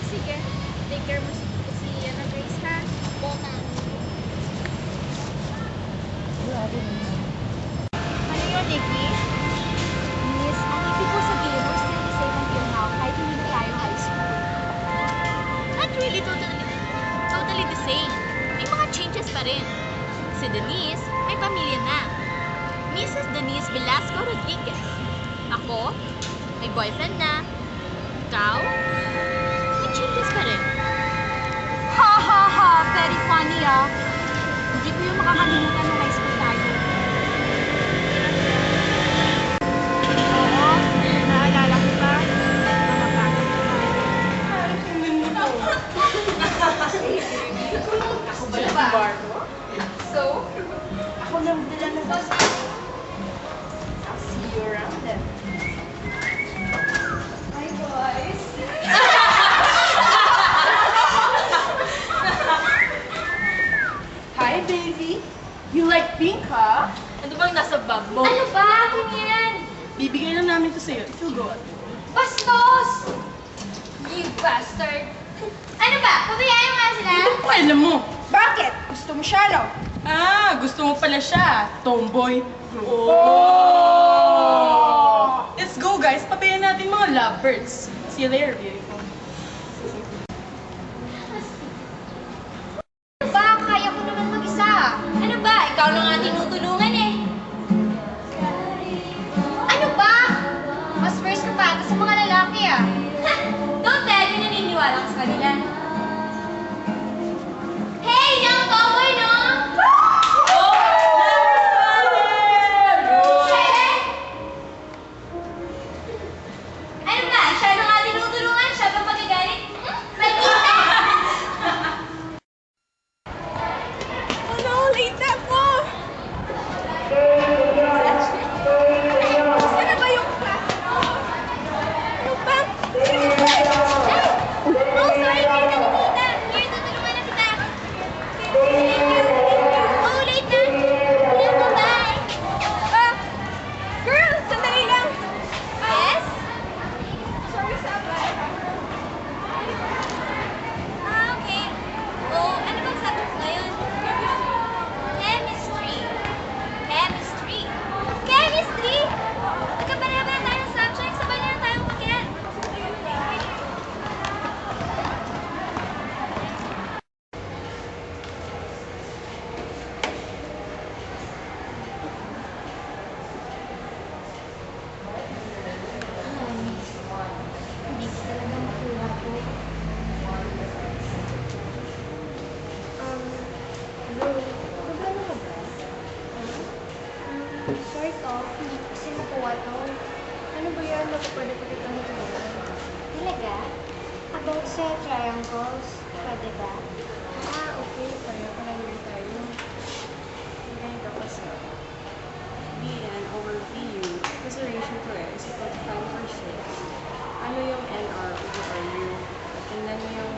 Sige. Take care mo si Grace, ha? Opo, ma'am. Ano yun, Nikki? Miss, ang ibig ko sabihin, we're still the same until now, kahit hindi na tayo high school. Not really totally the same. May mga changes pa rin. Si Denise, may pamilya na. Mrs. Denise Velasco Rodriguez. Ako, may boyfriend na. Ikaw, may changes pa rin. Ha ha ha! Very funny, ah. Hindi ko yung makakalimutan nung high school tayo. Oo, naalala ko pa. Mga bata ko tayo. Ako ba ba? So, ako nang dala na bus. I'll see you around then. Hi, boys. Hi, baby. You like pink, huh? Ano bang nasa bag mo? Ano ba? Akin yan. Bibigay lang namin to sa'yo if you go. Bastos! You bastard! Ano ba? Pabayaan mo nga sila? Ano pa alam mo? Bakit? Gusto mo siya, no? Ah, gusto mo pala siya. Tomboy. Oh! Let's go, guys. Patayan natin mga lovebirds. See you later, beautiful. Ba, kaya ko naman mag-isa. Ano ba? Ikaw lang nga tinutulungan eh. Ano ba? Mas first ka pa ata sa mga lalaki ah. Don't tell me naniniwala ka sa kanila. Hey, young tomboy, no? Ano ba? Siya na nga tinutulungan, siya pa magagalit. Maldita! Ano? Late na ako! Gusto na ba yung class? Ano ba? Oh, sorry, Tita Nina. Here, tutulungan na kita. Thank you. Oh, late na. Hello, bye. Girl, sandali lang. Yes? Sorry, sabay. Okay. Oh, ano bang subject ngayon? Chemistry. Chemistry. Chemistry? Magkapareha tayo ng subject. Sabay na lang tayong mag-get. Hindi ko talaga makuha ko. Bro, problema ka ba? Sort of, hindi ko kasi makuha to. Ano ba yan? Pwede pa kita matulungan. Talaga? About sa triangles, pwede ba? Ah, okay. Pareho pa lang din tayo. Ganito kasi. BN over PU, kasi ratio ko is equal to 5 over 6. Ano yung NR over RU? And then yung